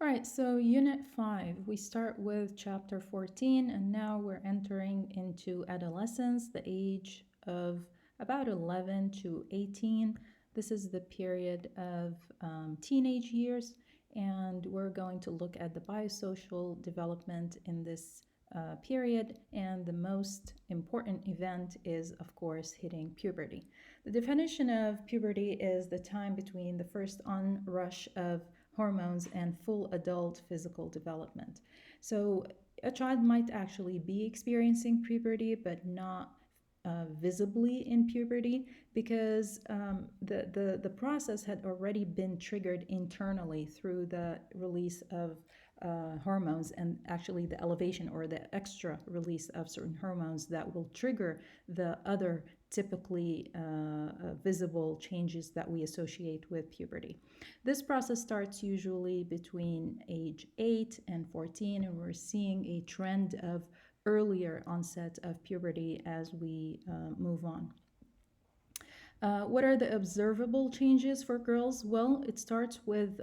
All right, so Unit 5, we start with Chapter 14, and now we're entering into adolescence, the age of about 11 to 18. This is the period of teenage years, and we're going to look at the biosocial development in this period, and the most important event is, of course, hitting puberty. The definition of puberty is the time between the first onrush of hormones and full adult physical development. So a child might actually be experiencing puberty, but not visibly in puberty because the process had already been triggered internally through the release of hormones, and actually the elevation or the extra release of certain hormones that will trigger the other typically visible changes that we associate with puberty. This process starts usually between age 8 and 14, and we're seeing a trend of earlier onset of puberty as we move on. What are the observable changes for girls? Well, it starts with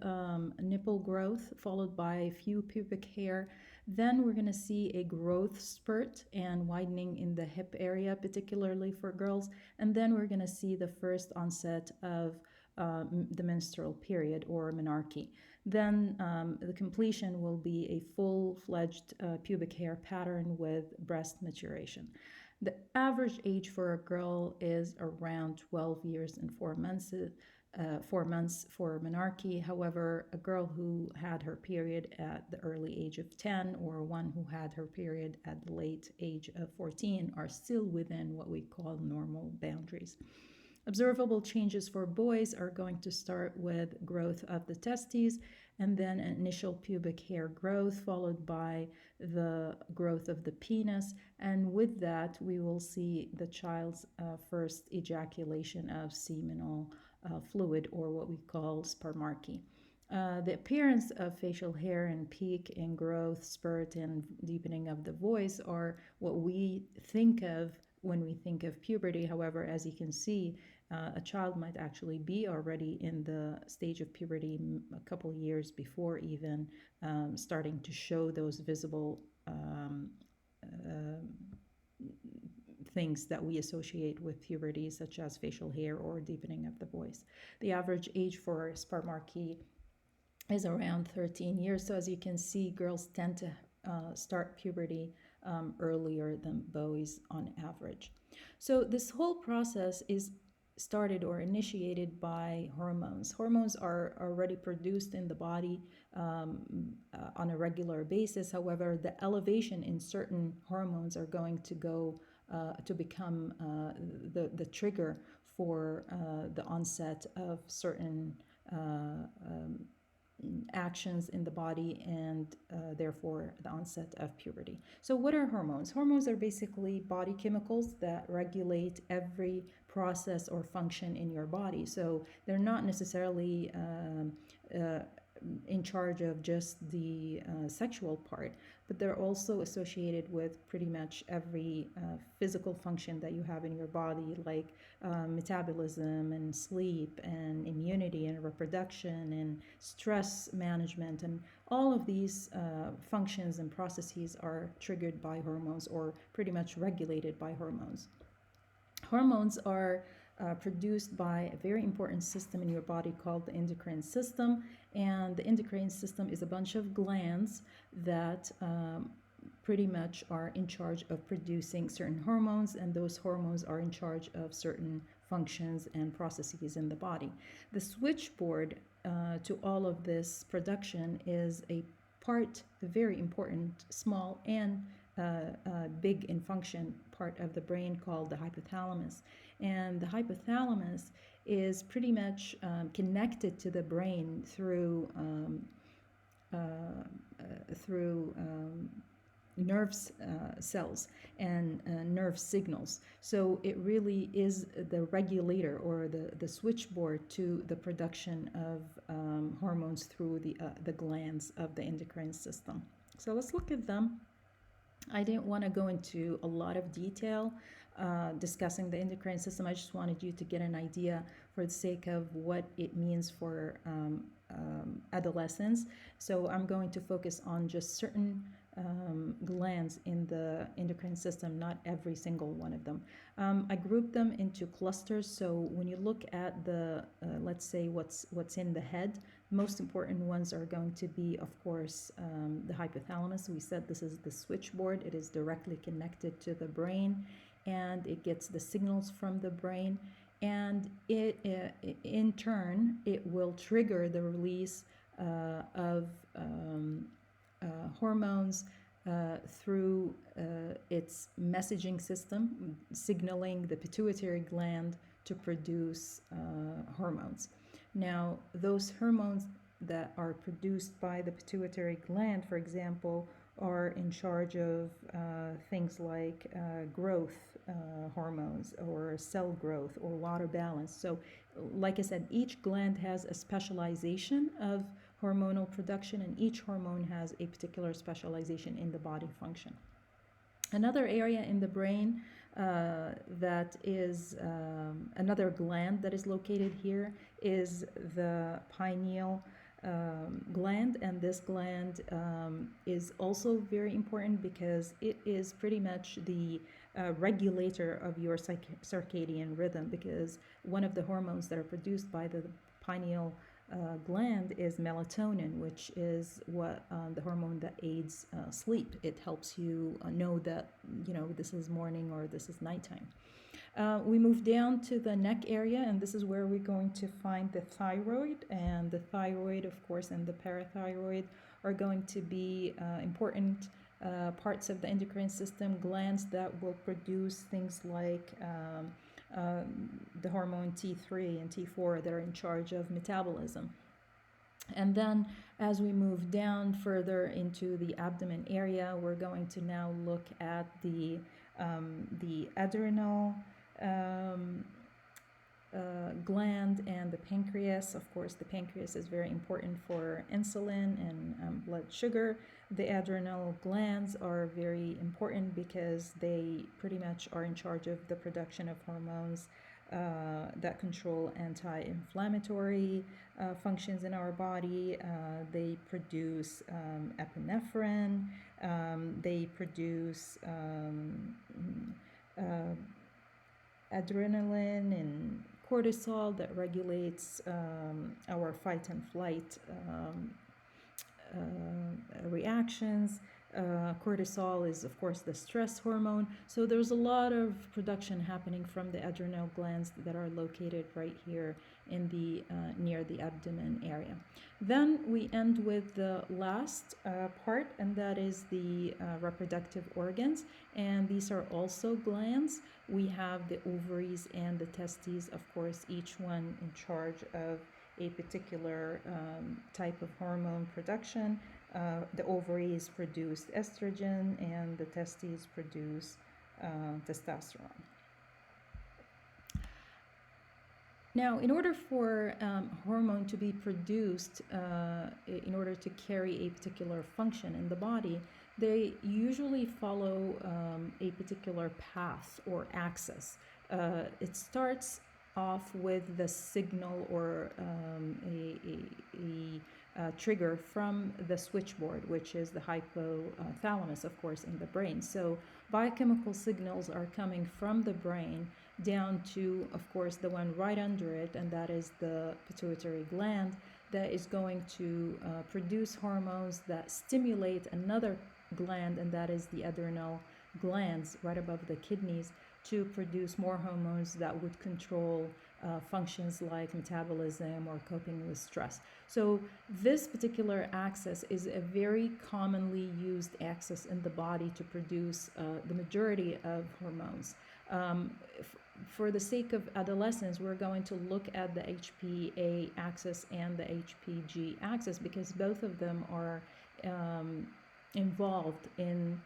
nipple growth, followed by a few pubic hair. Then we're going to see a growth spurt and widening in the hip area, particularly for girls. And then we're going to see the first onset of the menstrual period or menarche. Then the completion will be a full-fledged pubic hair pattern with breast maturation. The average age for a girl is around 12 years and 4 months. 4 months for menarche. However, a girl who had her period at the early age of 10 or one who had her period at the late age of 14 are still within what we call normal boundaries. Observable changes for boys are going to start with growth of the testes and then initial pubic hair growth, followed by the growth of the penis. And with that, we will see the child's first ejaculation of seminal fluid, or what we call spermarchy. The appearance of facial hair and peak in growth, spurt, and deepening of the voice are what we think of when we think of puberty. However, as you can see, a child might actually be already in the stage of puberty a couple years before even starting to show those visible things that we associate with puberty, such as facial hair or deepening of the voice. The average age for spermarchy is around 13 years. So as you can see, girls tend to start puberty earlier than boys on average. So this whole process is started or initiated by hormones. Hormones are already produced in the body on a regular basis. However, the elevation in certain hormones are going to go to become the trigger for the onset of certain actions in the body and therefore the onset of puberty. So what are hormones? Hormones are basically body chemicals that regulate every process or function in your body. So they're not necessarily in charge of just the sexual part, but they're also associated with pretty much every physical function that you have in your body, like metabolism and sleep and immunity and reproduction and stress management. And all of these functions and processes are triggered by hormones or pretty much regulated by hormones. Hormones are produced by a very important system in your body called the endocrine system. And the endocrine system is a bunch of glands that pretty much are in charge of producing certain hormones, and those hormones are in charge of certain functions and processes in the body. The switchboard to all of this production is a part, a very important, small and big in function part of the brain called the hypothalamus. And the hypothalamus is pretty much connected to the brain through nerve cells and nerve signals. So it really is the regulator or the switchboard to the production of hormones through the glands of the endocrine system. So let's look at them. I didn't want to go into a lot of detail discussing the endocrine system. I just wanted you to get an idea for the sake of what it means for adolescence. So I'm going to focus on just certain glands in the endocrine system, not every single one of them. I group them into clusters. So when you look at the, let's say what's in the head, most important ones are going to be, of course, the hypothalamus. We said this is the switchboard. It is directly connected to the brain, and it gets the signals from the brain, and it in turn it will trigger the release of hormones through its messaging system, signaling the pituitary gland to produce hormones. Now, those hormones that are produced by the pituitary gland, for example, are in charge of things like growth hormones or cell growth or water balance. So, like I said, each gland has a specialization of hormonal production, and each hormone has a particular specialization in the body function. Another area in the brain that is another gland that is located here is the pineal gland, and this gland is also very important because it is pretty much the regulator of your circadian rhythm, because one of the hormones that are produced by the pineal gland is melatonin, which is what the hormone that aids sleep. It helps you know that this is morning or this is nighttime. We move down to the neck area, and this is where we're going to find the thyroid. And the thyroid, of course, and the parathyroid are going to be important parts of the endocrine system, glands that will produce things like the hormone T3 and T4 that are in charge of metabolism. And then as we move down further into the abdomen area, we're going to now look at the adrenal gland and the pancreas. Of course, the pancreas is very important for insulin and blood sugar. The adrenal glands are very important because they pretty much are in charge of the production of hormones that control anti-inflammatory functions in our body. They produce epinephrine. They produce adrenaline and cortisol that regulates our fight and flight reactions. Cortisol is, of course, the stress hormone. So there's a lot of production happening from the adrenal glands that are located right here in the near the abdomen area. Then we end with the last part, and that is the reproductive organs. And these are also glands. We have the ovaries and the testes, of course, each one in charge of a particular type of hormone production. The ovaries produce estrogen, and the testes produce testosterone. Now, in order for hormone to be produced, in order to carry a particular function in the body, they usually follow a particular path or axis. It starts off with the signal or a trigger from the switchboard, which is the hypothalamus, of course, in the brain. So biochemical signals are coming from the brain down to, of course, the one right under it, and that is the pituitary gland, that is going to produce hormones that stimulate another gland, and that is the adrenal glands right above the kidneys, to produce more hormones that would control functions like metabolism or coping with stress. So this particular axis is a very commonly used axis in the body to produce the majority of hormones. For the sake of adolescence, we're going to look at the HPA axis and the HPG axis because both of them are involved in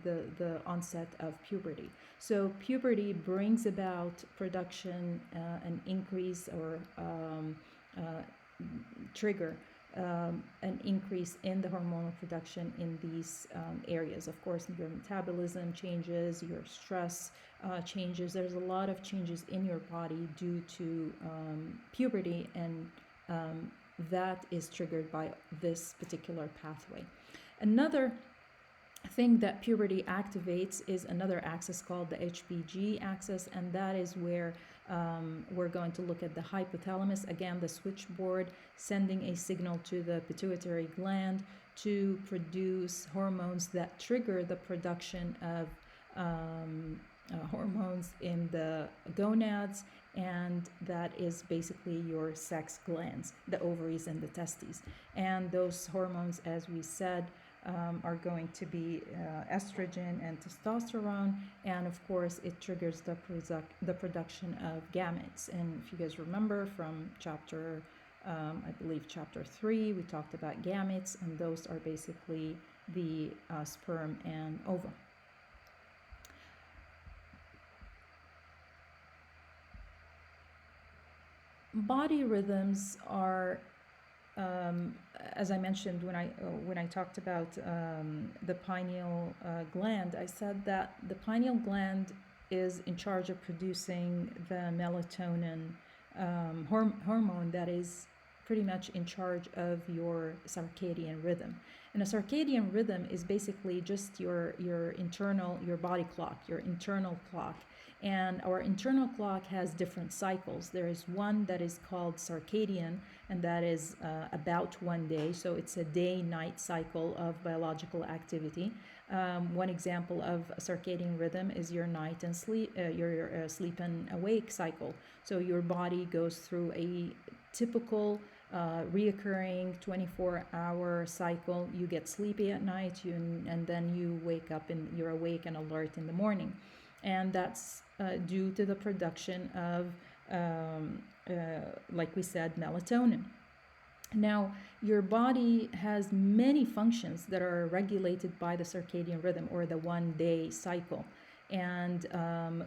the onset of puberty. So puberty brings about production, an increase or trigger an increase in the hormonal production in these areas. Of course, your metabolism changes, your stress changes. There's a lot of changes in your body due to puberty, and that is triggered by this particular pathway. Another thing that puberty activates is another axis called the HPG axis, and that is where we're going to look at the hypothalamus, again the switchboard, sending a signal to the pituitary gland to produce hormones that trigger the production of hormones in the gonads, and that is basically your sex glands, the ovaries and the testes. And those hormones, as we said, are going to be estrogen and testosterone, and of course it triggers the production of gametes. And if you guys remember from chapter I believe chapter 3, we talked about gametes, and those are basically the sperm and ova. Body rhythms are, as I mentioned when I talked about the pineal gland, I said that the pineal gland is in charge of producing the melatonin hormone that is pretty much in charge of your circadian rhythm. And a circadian rhythm is basically just your internal, your body clock, your internal clock. And our internal clock has different cycles. There is one that is called circadian, and that is about 1 day. So it's a day-night cycle of biological activity. One example of a circadian rhythm is your night and sleep, your sleep and awake cycle. So your body goes through a typical reoccurring 24-hour cycle. You get sleepy at night, and then you wake up and you're awake and alert in the morning. And that's due to the production of, like we said, melatonin. Now, your body has many functions that are regulated by the circadian rhythm, or the 1 day cycle. And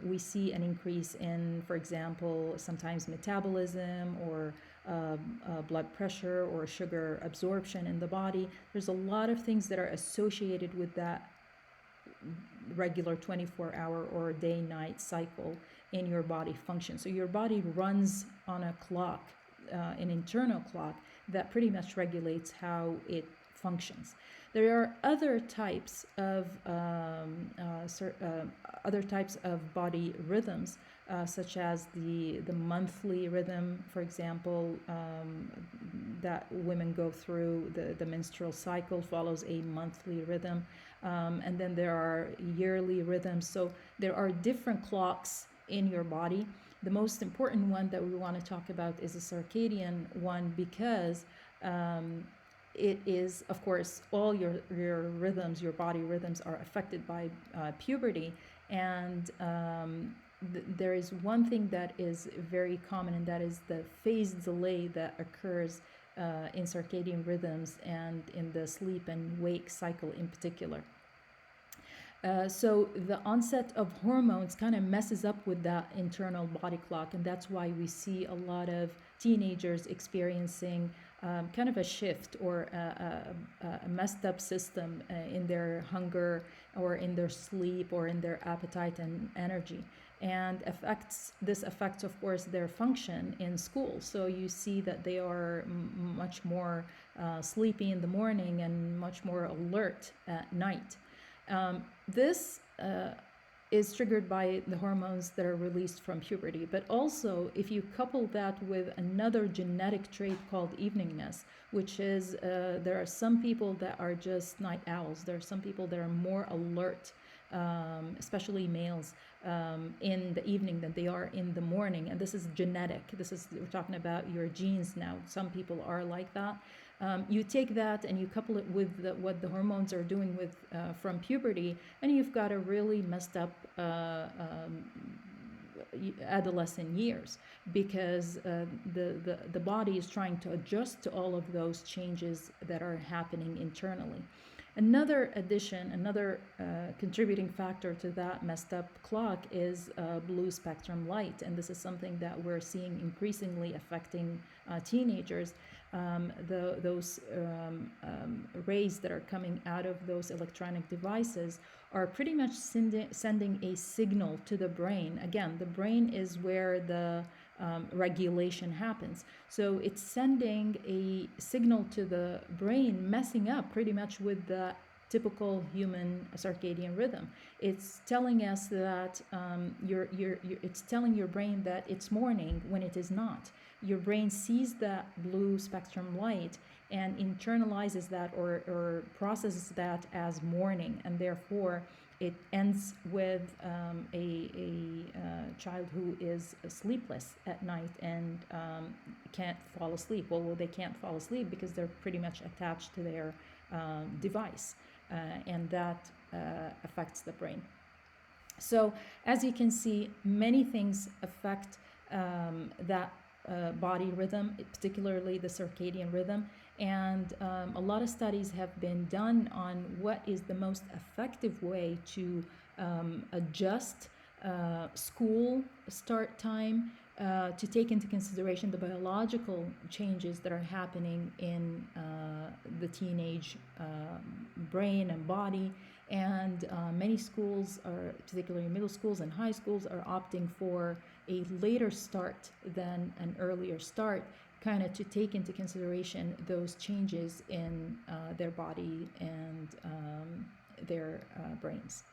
we see an increase in, for example, sometimes metabolism, or blood pressure, or sugar absorption in the body. There's a lot of things that are associated with that regular 24-hour or day-night cycle in your body function. So your body runs on a clock, an internal clock that pretty much regulates how it functions. There are other types of body rhythms, such as the monthly rhythm, for example, that women go through. The menstrual cycle follows a monthly rhythm, and then there are yearly rhythms. So there are different clocks in your body. The most important one that we want to talk about is the circadian one, because it is, of course, all your rhythms, your body rhythms, are affected by puberty. And there is one thing that is very common, and that is the phase delay that occurs in circadian rhythms and in the sleep and wake cycle in particular. So the onset of hormones kind of messes up with that internal body clock, and that's why we see a lot of teenagers experiencing kind of a shift, or a messed up system in their hunger, or in their sleep, or in their appetite and energy. And this affects, of course, their function in school. So you see that they are much more sleepy in the morning and much more alert at night. This is triggered by the hormones that are released from puberty. But also, if you couple that with another genetic trait called eveningness, which is there are some people that are just night owls. There are some people that are more alert, especially males, in the evening than they are in the morning. And this is genetic. We're talking about your genes now. Some people are like that. You take that and you couple it with what the hormones are doing with from puberty, and you've got a really messed up adolescent years, because the body is trying to adjust to all of those changes that are happening internally. Another contributing factor to that messed up clock is blue spectrum light, and this is something that we're seeing increasingly affecting teenagers. Those rays that are coming out of those electronic devices are pretty much sending a signal to the brain. Again, the brain is where the regulation happens. So it's sending a signal to the brain, messing up pretty much with the typical human circadian rhythm. It's telling us that it's telling your brain that it's morning when it is not. Your brain sees that blue spectrum light and internalizes that or processes that as morning, and therefore it ends with a child who is sleepless at night and can't fall asleep. Well, they can't fall asleep because they're pretty much attached to their device, and that affects the brain. So as you can see, many things affect that body rhythm, particularly the circadian rhythm. And a lot of studies have been done on what is the most effective way to adjust school start time to take into consideration the biological changes that are happening in the teenage brain and body. And many schools, particularly middle schools and high schools, are opting for a later start than an earlier start, kind of to take into consideration those changes in their body and their brains.